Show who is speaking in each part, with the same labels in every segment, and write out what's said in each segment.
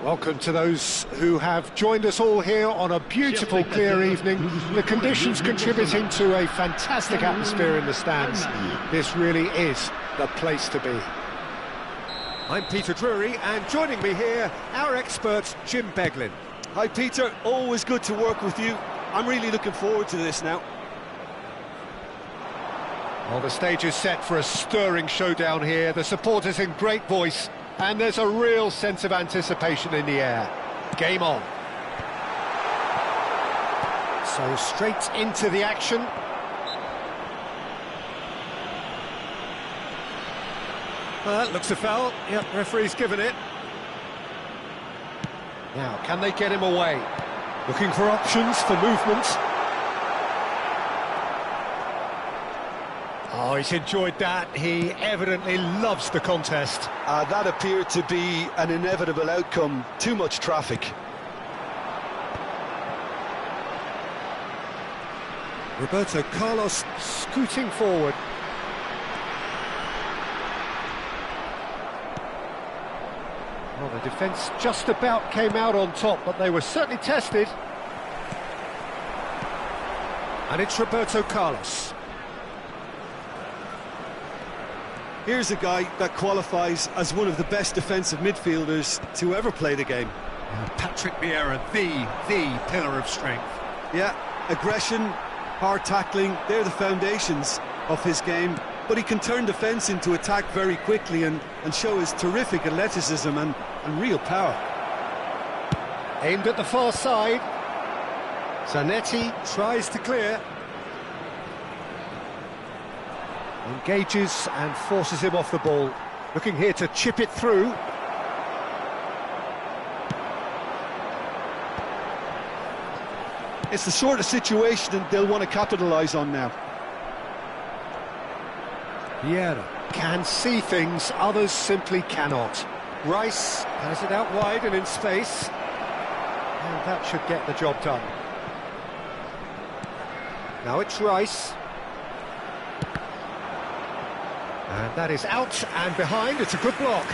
Speaker 1: Welcome to those who have joined us all here on a beautiful, clear evening. The conditions contributing to a fantastic atmosphere in the stands. This really is the place to be. I'm Peter Drury, and joining me here, our expert, Jim Beglin.
Speaker 2: Hi Peter, always good to work with you. I'm really looking forward to this now.
Speaker 1: Well, the stage is set for a stirring showdown here. The supporters in great voice, and there's a real sense of anticipation in the air. Game on. So straight into the action. Well, that looks a foul. Yep, referee's given it. Now, can they get him away? Looking for options for movement. Oh, he's enjoyed that. He evidently loves the contest.
Speaker 2: That appeared to be an inevitable outcome. Too much traffic.
Speaker 1: Roberto Carlos scooting forward. Well, the defence just about came out on top, but they were certainly tested. And it's Roberto Carlos.
Speaker 2: Here's a guy that qualifies as one of the best defensive midfielders to ever play the game.
Speaker 1: Patrick Vieira, the pillar of strength.
Speaker 2: Yeah, aggression, hard tackling, they're the foundations of his game. But he can turn defence into attack very quickly and show his terrific athleticism and real power.
Speaker 1: Aimed at the far side. Zanetti tries to clear. Engages and forces him off the ball. Looking here to chip it through.
Speaker 2: It's the sort of situation that they'll want to capitalise on now.
Speaker 1: Vieira can see things, others simply cannot. Rice has it out wide and in space. And that should get the job done. Now it's Rice. And that is out and behind. It's a good block.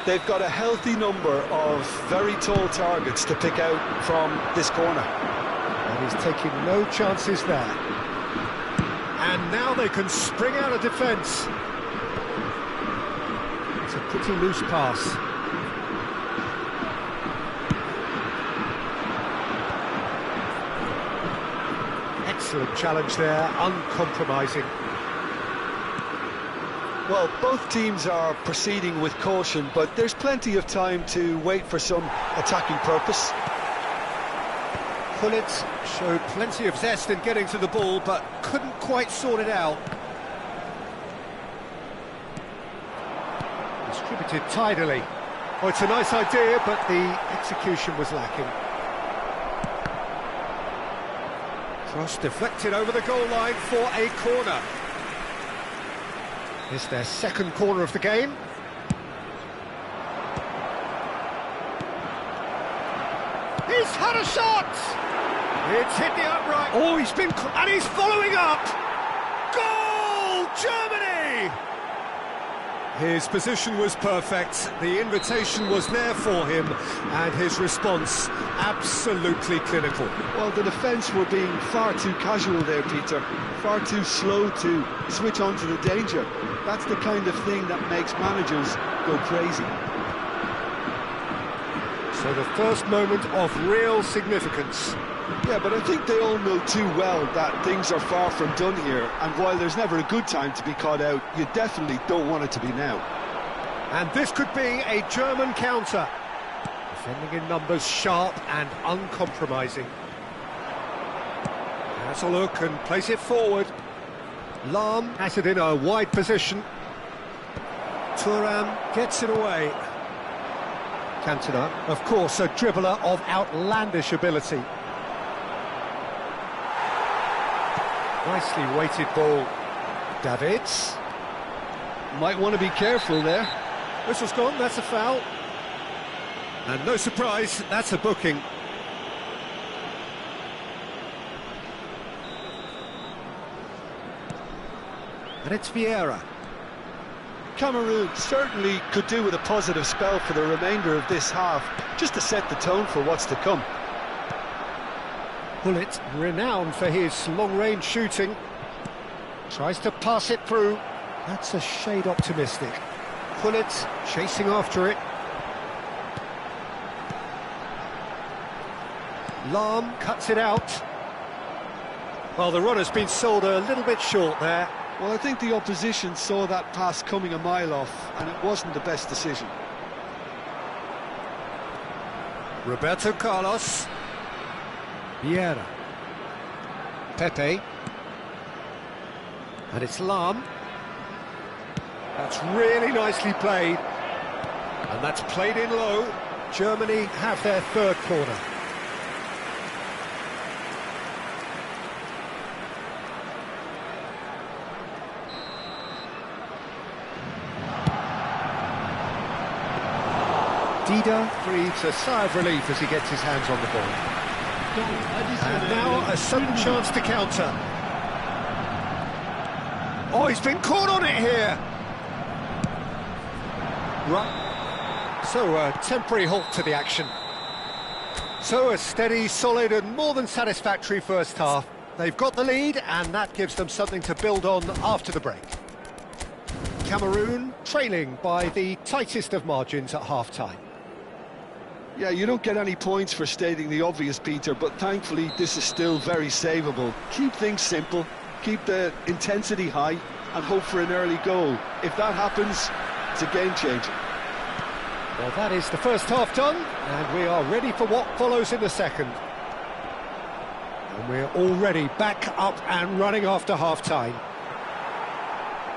Speaker 2: They've got a healthy number of very tall targets to pick out from this corner.
Speaker 1: And he's taking no chances there. And now they can spring out of defence. It's a pretty loose pass. Excellent challenge there, uncompromising.
Speaker 2: Well, both teams are proceeding with caution, but there's plenty of time to wait for some attacking purpose.
Speaker 1: Pullet showed plenty of zest in getting to the ball, but couldn't quite sort it out. Distributed tidily. Oh, it's a nice idea, but the execution was lacking. Cross deflected over the goal line for a corner. It's their second corner of the game. He's had a shot! It's hit the upright. Oh, and he's following up! Goal! Germany! His position was perfect, the invitation was there for him, and his response absolutely clinical.
Speaker 2: Well, the defence were being far too casual there, Peter. Far too slow to switch on to the danger. That's the kind of thing that makes managers go crazy.
Speaker 1: So the first moment of real significance.
Speaker 2: Yeah, but I think they all know too well that things are far from done here, and while there's never a good time to be caught out, you definitely don't want it to be now.
Speaker 1: And this could be a German counter. Defending in numbers, sharp and uncompromising. Has a look and place it forward. Lahm has it in a wide position. Thuram gets it away. Cantona, of course, a dribbler of outlandish ability. Nicely weighted ball. Davids.
Speaker 2: Might want to be careful there.
Speaker 1: Whistle's gone, that's a foul. And no surprise, that's a booking. And it's Vieira.
Speaker 2: Cameroon certainly could do with a positive spell for the remainder of this half, just to set the tone for what's to come.
Speaker 1: Bullet, renowned for his long-range shooting, tries to pass it through. That's a shade optimistic. Bullet chasing after it. Lahm cuts it out. Well, the runner's been sold a little bit short there.
Speaker 2: Well, I think the opposition saw that pass coming a mile off, and it wasn't the best decision.
Speaker 1: Roberto Carlos. Vieira. Pepe. And it's Lahm. That's really nicely played. And that's played in low. Germany have their third corner. Dida breathes a sigh of relief as he gets his hands on the ball. And now a sudden chance to counter. Oh, he's been caught on it here. Right. So a temporary halt to the action. So a steady, solid and more than satisfactory first half. They've got the lead and that gives them something to build on after the break. Cameroon trailing by the tightest of margins at half-time.
Speaker 2: Yeah, you don't get any points for stating the obvious, Peter, but thankfully this is still very savable. Keep things simple, keep the intensity high, and hope for an early goal. If that happens, it's a game-changer.
Speaker 1: Well, that is the first half done, and we are ready for what follows in the second. And we're already back up and running after half-time.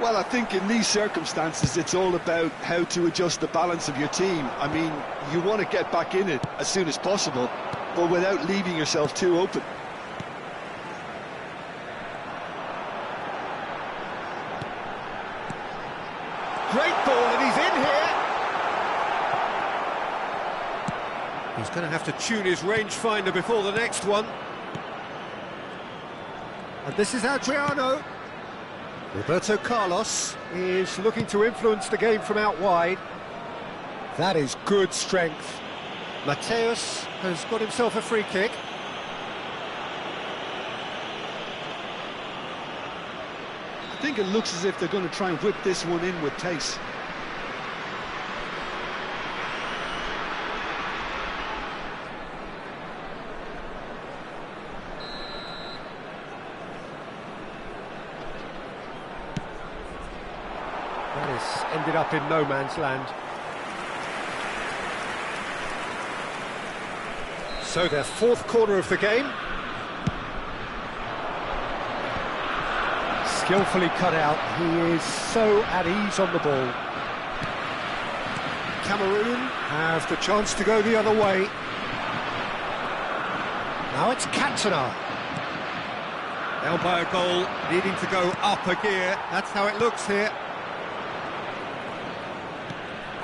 Speaker 2: Well, I think in these circumstances, it's all about how to adjust the balance of your team. I mean, you want to get back in it as soon as possible, but without leaving yourself too open.
Speaker 1: Great ball, and he's in here. He's going to have to tune his rangefinder before the next one. And this is Adriano. Roberto Carlos is looking to influence the game from out wide. That is good strength. Mateus has got himself a free kick.
Speaker 2: I think it looks as if they're going to try and whip this one in with pace.
Speaker 1: That has ended up in no man's land. So their fourth corner of the game. Skillfully cut out. He is so at ease on the ball. Cameroon have the chance to go the other way. Now it's Cantona. Down by a goal, needing to go up a gear. That's how it looks here.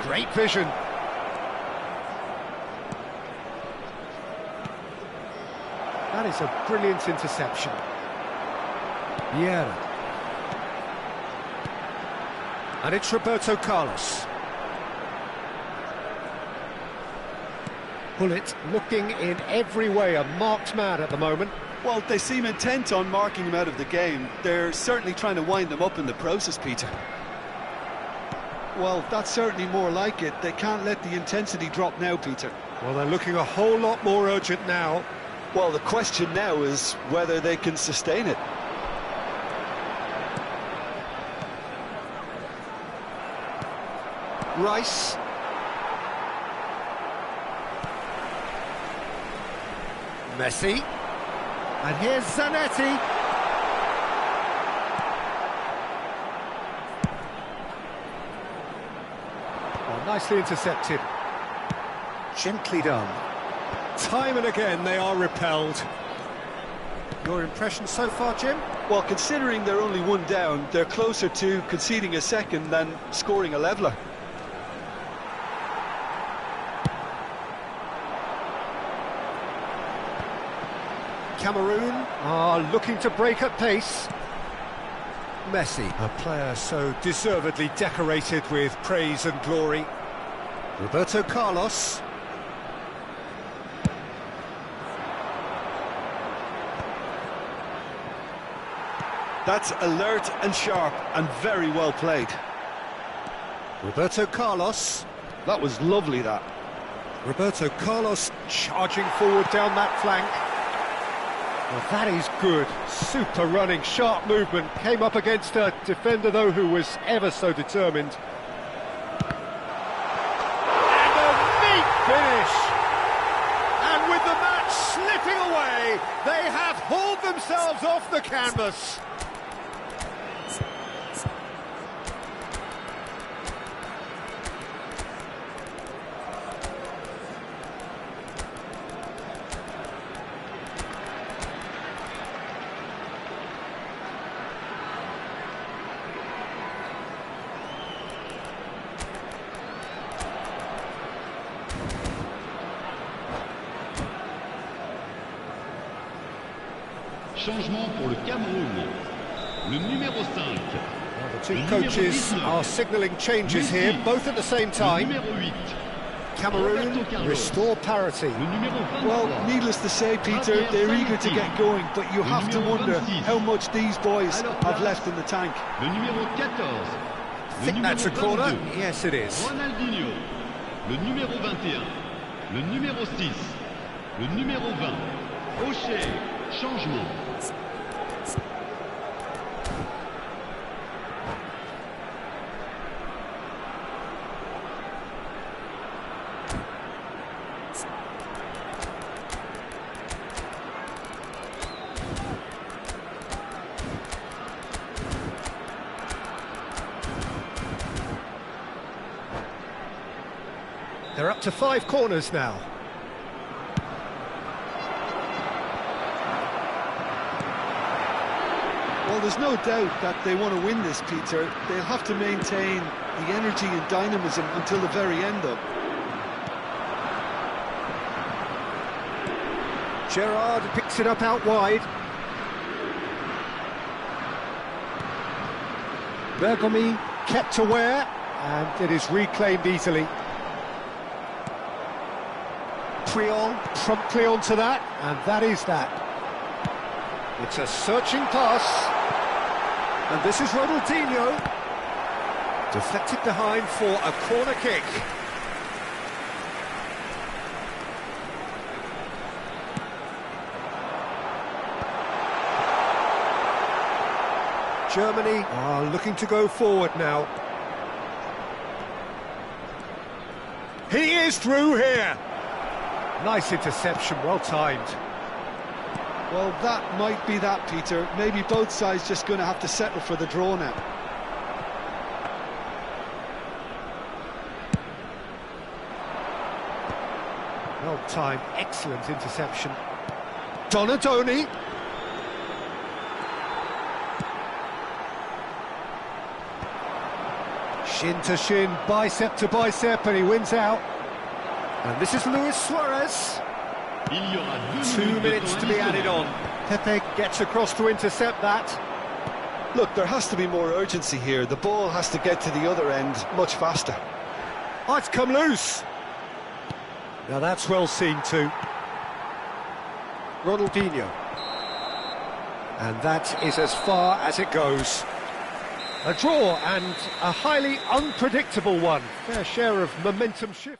Speaker 1: Great vision. That is a brilliant interception. Vieira. And it's Roberto Carlos. Bullet looking in every way a marked man at the moment.
Speaker 2: Well, they seem intent on marking him out of the game. They're certainly trying to wind him up in the process, Peter. Well, that's certainly more like it. They can't let the intensity drop now, Peter.
Speaker 1: Well, they're looking a whole lot more urgent now.
Speaker 2: Well, the question now is whether they can sustain it.
Speaker 1: Rice. Messi. And here's Zanetti. Oh, nicely intercepted. Gently done. Time and again they are repelled. Your impression so far, Jim?
Speaker 2: Well, considering they're only one down, they're closer to conceding a second than scoring a leveller.
Speaker 1: Cameroon are looking to break at pace. Messi, a player so deservedly decorated with praise and glory. Roberto Carlos.
Speaker 2: That's alert and sharp and very well played.
Speaker 1: Roberto Carlos.
Speaker 2: That was lovely, that.
Speaker 1: Roberto Carlos charging forward down that flank. Well, that is good. Super running, sharp movement. Came up against a defender, though, who was ever so determined. And a neat finish! And with the match slipping away, they have hauled themselves off the canvas.
Speaker 3: Changement pour le Cameroun. Le numéro 5.
Speaker 1: Well, the two coaches are signalling changes here, both at the same time. Cameroon restore parity.
Speaker 2: Well, needless to say, Peter, they're eager to get going, but you have to wonder how much these boys have left in the tank.
Speaker 3: Le numéro 14.
Speaker 1: I think that's a corner. Yes, it is.
Speaker 3: Ronaldinho. Le numéro 21. Le numéro 6. Le numéro 20. O'Shea. Changement.
Speaker 1: They're up to 5 corners now.
Speaker 2: Well, there's no doubt that they want to win this, Peter. They'll have to maintain the energy and dynamism until the very end, though.
Speaker 1: Gerrard picks it up out wide. Bergomi kept aware, and it is reclaimed easily. Priol promptly onto that, and that is that. It's a searching pass, and this is Ronaldinho. Deflected behind for a corner kick. Germany are looking to go forward now. He is through here. Nice interception, well timed.
Speaker 2: Well, that might be that, Peter. Maybe both sides just going to have to settle for the draw now.
Speaker 1: Well timed, excellent interception. Donadoni. Shin to shin, bicep to bicep, and he wins out. And this is Luis Suarez. 2 minutes to be added on. Pepe gets across to intercept that.
Speaker 2: Look, there has to be more urgency here. The ball has to get to the other end much faster.
Speaker 1: Oh, it's come loose. Now that's well seen too. Ronaldinho. And that is as far as it goes. A draw, and a highly unpredictable one. Fair share of momentum shift.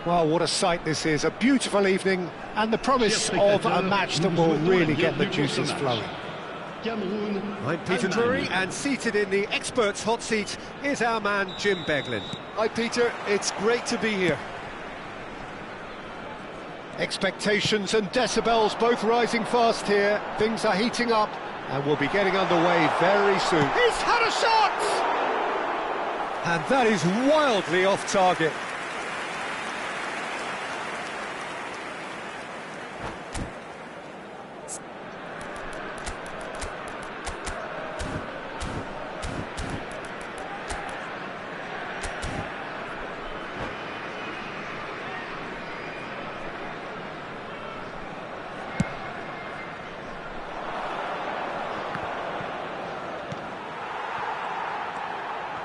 Speaker 1: Well, what a sight this is, a beautiful evening, and the promise of a match that will really get the juices flowing. I'm Peter Drury, and seated in the experts' hot seat is our man Jim Beglin.
Speaker 2: Hi Peter, it's great to be here.
Speaker 1: Expectations and decibels both rising fast here. Things are heating up, and we'll be getting underway very soon. He's had a shot! And that is wildly off target.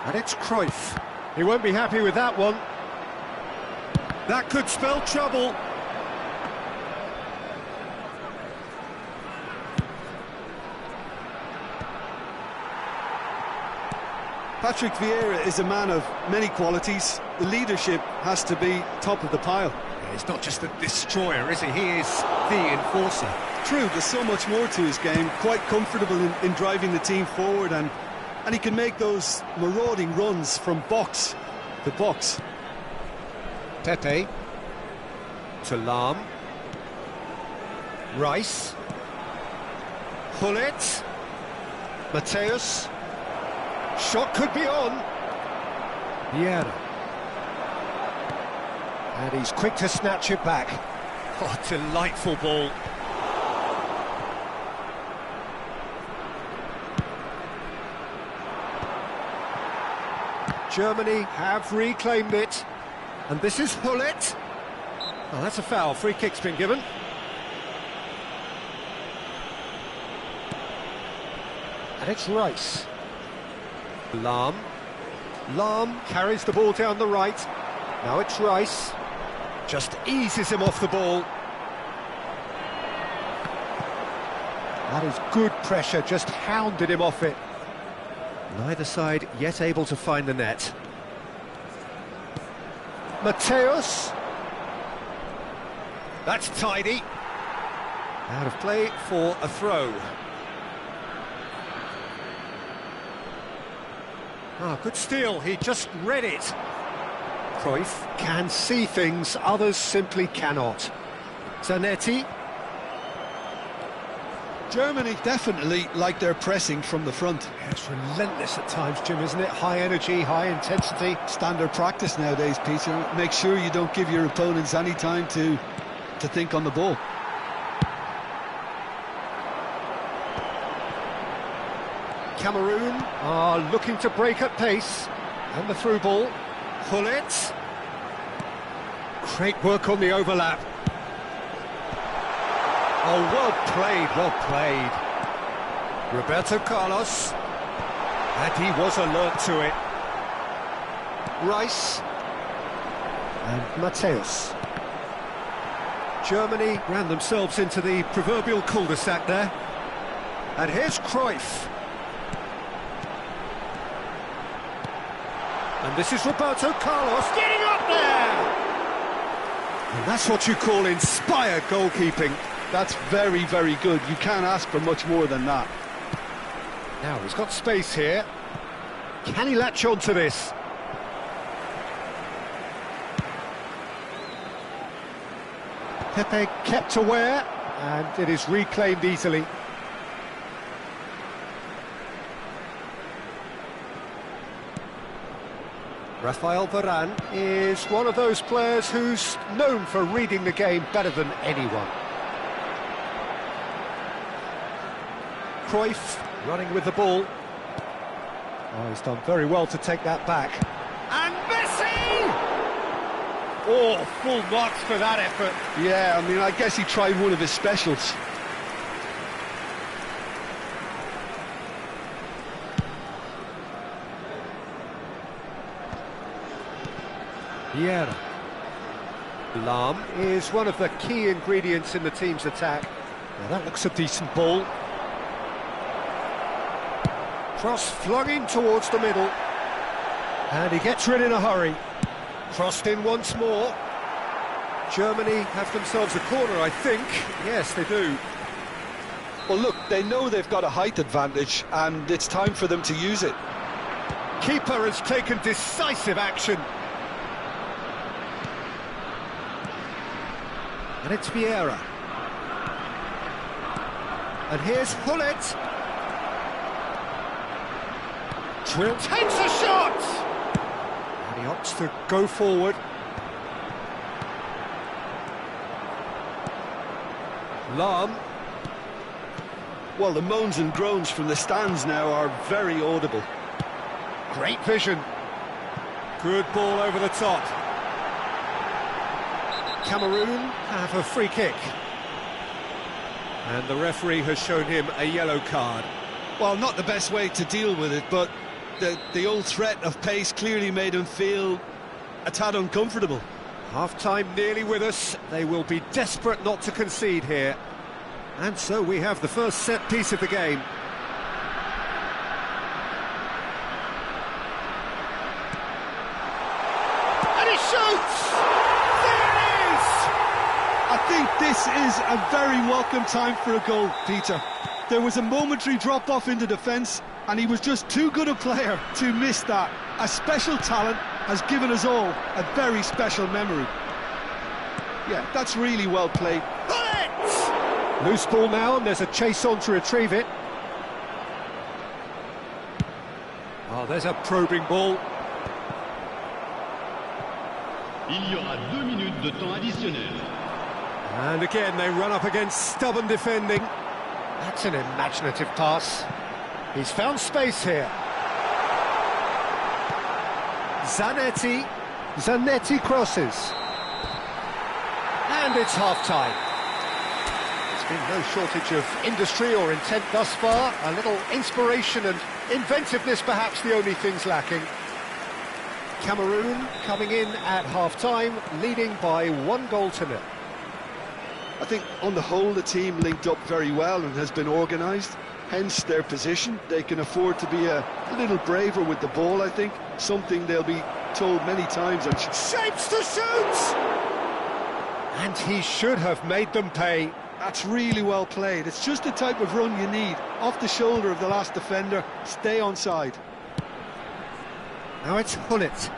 Speaker 1: And it's Cruyff. He won't be happy with that one. That could spell trouble.
Speaker 2: Patrick Vieira is a man of many qualities. The leadership has to be top of the pile.
Speaker 1: Yeah, he's not just a destroyer, is he? He is the enforcer.
Speaker 2: True, there's so much more to his game. Quite comfortable in driving the team forward, and he can make those marauding runs from box to box.
Speaker 1: Pepe to Lahm. Rice. Hullet. Mateus. Shot could be on. Vieira. And he's quick to snatch it back. Oh, delightful ball. Germany have reclaimed it. And this is Hullet. Oh, that's a foul. Free kick's been given. And it's Rice. Lahm. Lahm carries the ball down the right. Now it's Rice. Just eases him off the ball. That is good pressure, just hounded him off it. Neither side yet able to find the net. Mateus. That's tidy. Out of play for a throw. Ah, good steal, he just read it. Cruyff can see things others simply cannot. Zanetti.
Speaker 2: Germany definitely like their pressing from the front.
Speaker 1: Yeah, it's relentless at times, Jim, isn't it? High energy, high intensity.
Speaker 2: Standard practice nowadays, Peter. Make sure you don't give your opponents any time to think on the ball.
Speaker 1: Cameroon are looking to break at pace. And the through ball. Hullet. Great work on the overlap. Oh, well played, well played. Roberto Carlos. And he was alert to it. Rice. And Mateus. Germany ran themselves into the proverbial cul-de-sac there. And here's Cruyff. And this is Roberto Carlos getting up there! And that's what you call inspired goalkeeping.
Speaker 2: That's very, very good. You can't ask for much more than that.
Speaker 1: Now, he's got space here. Can he latch on to this? Pepe kept aware, and it is reclaimed easily. Rafael Varane is one of those players who's known for reading the game better than anyone. Cruyff running with the ball. Oh, he's done very well to take that back. And Messi! Oh, full marks for that effort.
Speaker 2: Yeah, I mean, I guess he tried one of his specials.
Speaker 1: Vieira. Lahm is one of the key ingredients in the team's attack. Now that looks a decent ball. Cross flung in towards the middle. And he gets rid in a hurry. Crossed in once more. Germany have themselves a corner, I think. Yes, they do.
Speaker 2: Well, look, they know they've got a height advantage, and it's time for them to use it.
Speaker 1: Keeper has taken decisive action. And it's Vieira. And here's Hullet. Drill takes a shot! And he opts to go forward. Lahm.
Speaker 2: Well, the moans and groans from the stands now are very audible.
Speaker 1: Great vision. Good ball over the top. Cameroon have a free kick. And the referee has shown him a yellow card.
Speaker 2: Well, not the best way to deal with it, but the old threat of pace clearly made him feel a tad uncomfortable.
Speaker 1: Half-time nearly with us. They will be desperate not to concede here. And so we have the first set piece of the game. And he shoots! There it is!
Speaker 2: I think this is a very welcome time for a goal, Peter. There was a momentary drop-off into defence, and he was just too good a player to miss that. A special talent has given us all a very special memory. Yeah, that's really well played.
Speaker 1: Loose ball now, and there's a chase on to retrieve it. Oh, there's a probing ball.
Speaker 3: Il y aura 2 minutes de temps additionnel.
Speaker 1: And again, they run up against stubborn defending. That's an imaginative pass. He's found space here. Zanetti crosses. And it's half-time. There's been no shortage of industry or intent thus far. A little inspiration and inventiveness, perhaps the only things lacking. Cameroon coming in at half-time, leading by 1-0.
Speaker 2: I think on the whole the team linked up very well and has been organised, hence their position. They can afford to be a little braver with the ball, I think, something they'll be told many times. And
Speaker 1: shapes to shoot! And he should have made them pay.
Speaker 2: That's really well played. It's just the type of run you need. Off the shoulder of the last defender, stay onside.
Speaker 1: Now it's Hullet.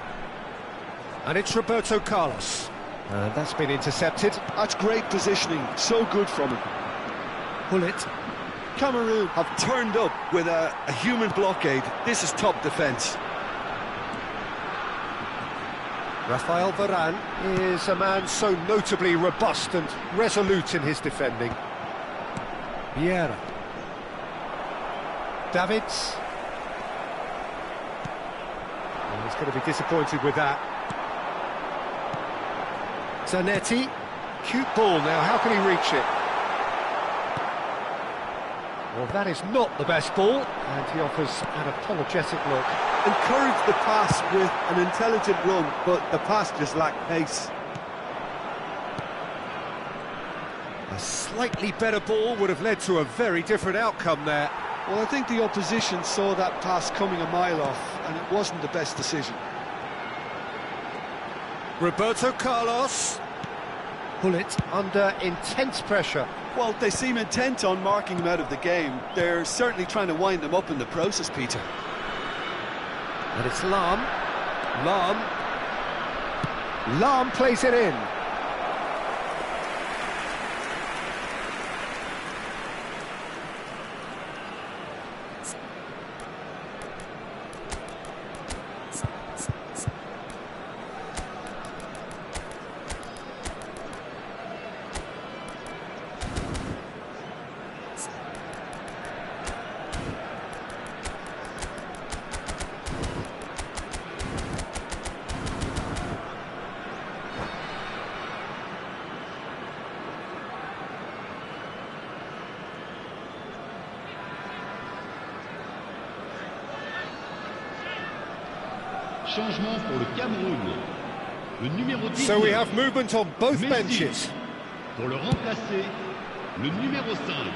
Speaker 1: And it's Roberto Carlos. And that's been intercepted.
Speaker 2: That's great positioning, so good from him.
Speaker 1: Hullet.
Speaker 2: Cameroon have turned up with a human blockade. This is top defence.
Speaker 1: Rafael Varane is a man so notably robust and resolute in his defending. Vieira. Davids. And he's going to be disappointed with that. Zanetti. Cute ball now, how can he reach it? Well, that is not the best ball, and he offers an apologetic look.
Speaker 2: Encourage the pass with an intelligent run, but the pass just lacked pace.
Speaker 1: A slightly better ball would have led to a very different outcome there.
Speaker 2: Well, I think the opposition saw that pass coming a mile off, and it wasn't the best decision.
Speaker 1: Roberto Carlos. Hullet under intense pressure.
Speaker 2: Well, they seem intent on marking him out of the game. They're certainly trying to wind him up in the process, Peter.
Speaker 1: And it's Lahm. Lahm plays it in.
Speaker 3: Changement pour le Cameroun. Le numéro 10.
Speaker 1: So we have movement on both benches.
Speaker 3: Pour le remplacer, le numéro 5.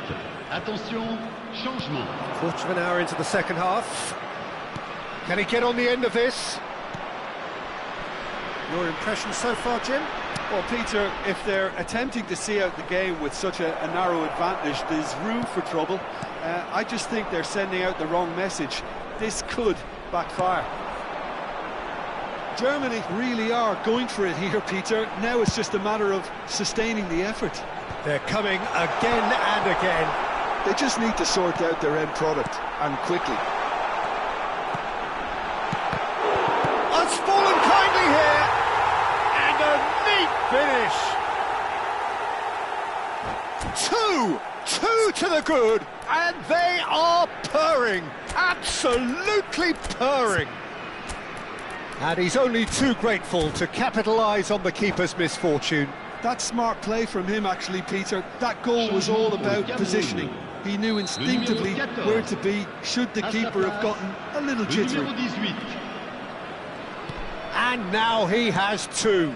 Speaker 3: Attention, changement.
Speaker 1: Quarter of an hour into the second half. Can he get on the end of this? Your impression so far, Jim?
Speaker 2: Well, Peter, if they're attempting to see out the game with such a narrow advantage, there's room for trouble. I just think they're sending out the wrong message. This could backfire. Germany really are going for it here, Peter. Now it's just a matter of sustaining the effort.
Speaker 1: They're coming again and again.
Speaker 2: They just need to sort out their end product, and quickly.
Speaker 1: It's fallen kindly here, and a neat finish. Two to the good, and they are purring, absolutely purring. And he's only too grateful to capitalise on the keeper's misfortune.
Speaker 2: That's smart play from him, actually, Peter. That goal was all about positioning. He knew instinctively where to be should the keeper have gotten a little jittery.
Speaker 1: And now he has two.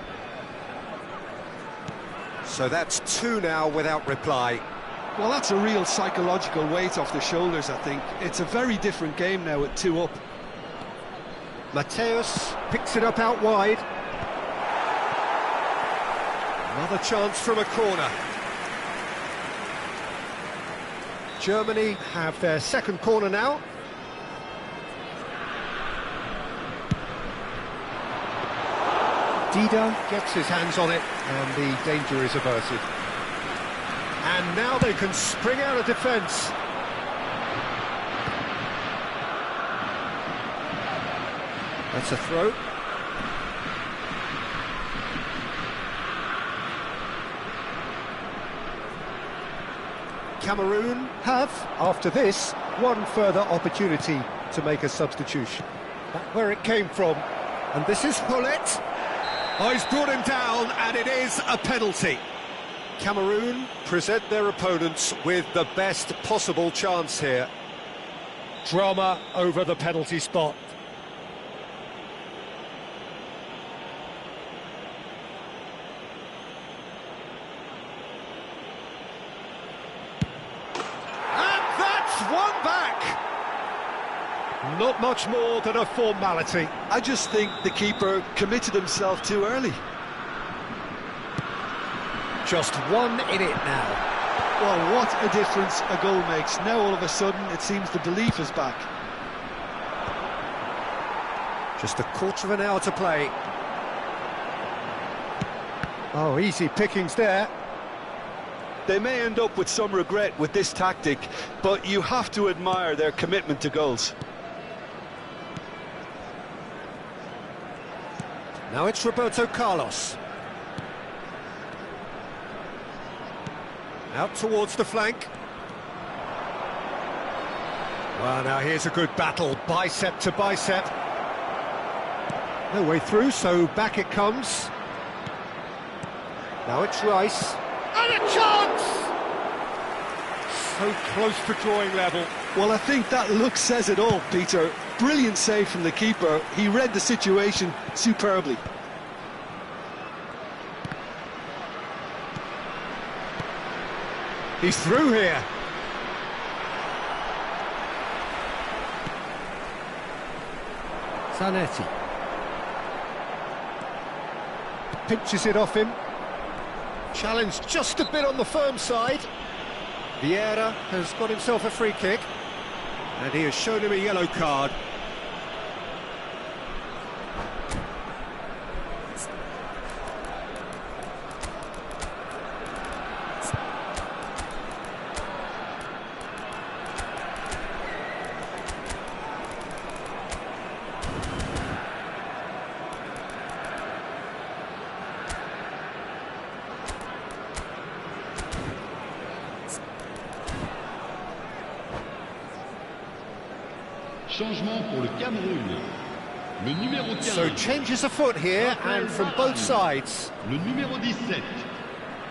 Speaker 1: So that's two now without reply.
Speaker 2: Well, that's a real psychological weight off the shoulders, I think. It's a very different game now at 2 up.
Speaker 1: Mateus picks it up out wide. Another chance from a corner. Germany have their second corner now. Dida gets his hands on it, and the danger is averted. And now they can spring out of defence. That's a throw. Cameroon have, after this, one further opportunity to make a substitution. Back where it came from. And this is Hullet. Oh, he's brought him down, and it is a penalty. Cameroon present their opponents with the best possible chance here. Drama over the penalty spot. One back. Not much more than a formality.
Speaker 2: I just think the keeper committed himself too early.
Speaker 1: Just one in it now.
Speaker 2: Well, what a difference a goal makes. Now all of a sudden it seems the belief is back.
Speaker 1: Just a quarter of an hour to play. Oh, easy pickings there.
Speaker 2: They may end up with some regret with this tactic, but you have to admire their commitment to goals.
Speaker 1: Now it's Roberto Carlos. Out towards the flank. Well, now here's a good battle, bicep to bicep. No way through, so back it comes. Now it's Rice. And a chance! So close to drawing level.
Speaker 2: Well, I think that look says it all, Peter. Brilliant save from the keeper. He read the situation superbly.
Speaker 1: He's through here. Zanetti. Pinches it off him. Challenge just a bit on the firm side. Vieira has got himself a free kick, and he has shown him a yellow card.
Speaker 3: Changement pour le Cameroun. Le numéro 15.
Speaker 1: So changes afoot here, and from both sides.
Speaker 3: Le numéro 17.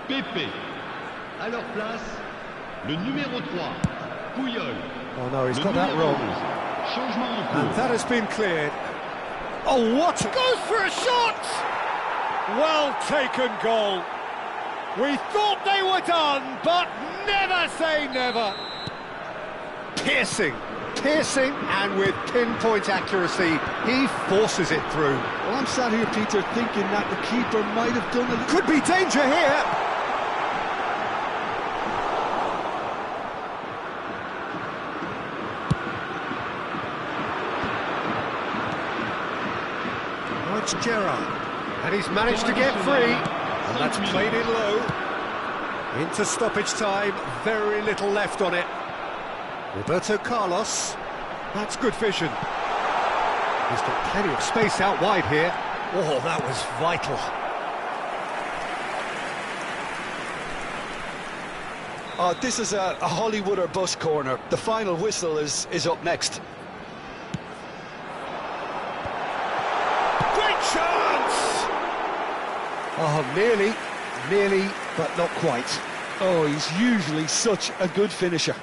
Speaker 3: Pepe. À leur place, le numéro 3. Puyol.
Speaker 1: Oh no, he's got that wrong.
Speaker 3: Changement en cours.
Speaker 1: And that has been cleared. Oh, what? Goes for a shot! Well taken goal. We thought they were done, but never say never. Piercing. Piercing and with pinpoint accuracy, he forces it through.
Speaker 2: Well, I'm sat here, Peter, thinking that the keeper might have done a...
Speaker 1: Could be danger here. Oh, it's Gerrard. And he's managed to get free. And that's played in low. Into stoppage time, very little left on it. Roberto Carlos. That's good vision. He's got plenty of space out wide here. Oh, that was vital.
Speaker 2: Oh, this is a Hollywood or bus corner. The final whistle is up next.
Speaker 1: Great chance! Oh, nearly, but not quite.
Speaker 2: Oh, he's usually such a good finisher.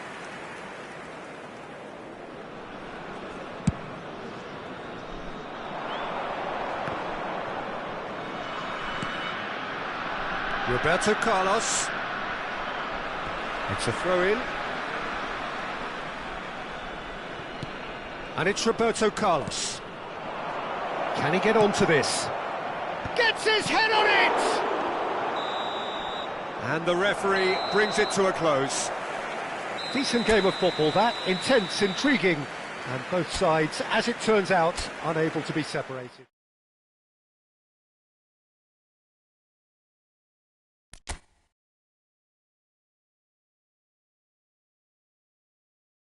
Speaker 1: Roberto Carlos. It's a throw-in. And it's Roberto Carlos. Can he get onto this? Gets his head on it! And the referee brings it to a close. Decent game of football, that. Intense, intriguing. And both sides, as it turns out, unable to be separated.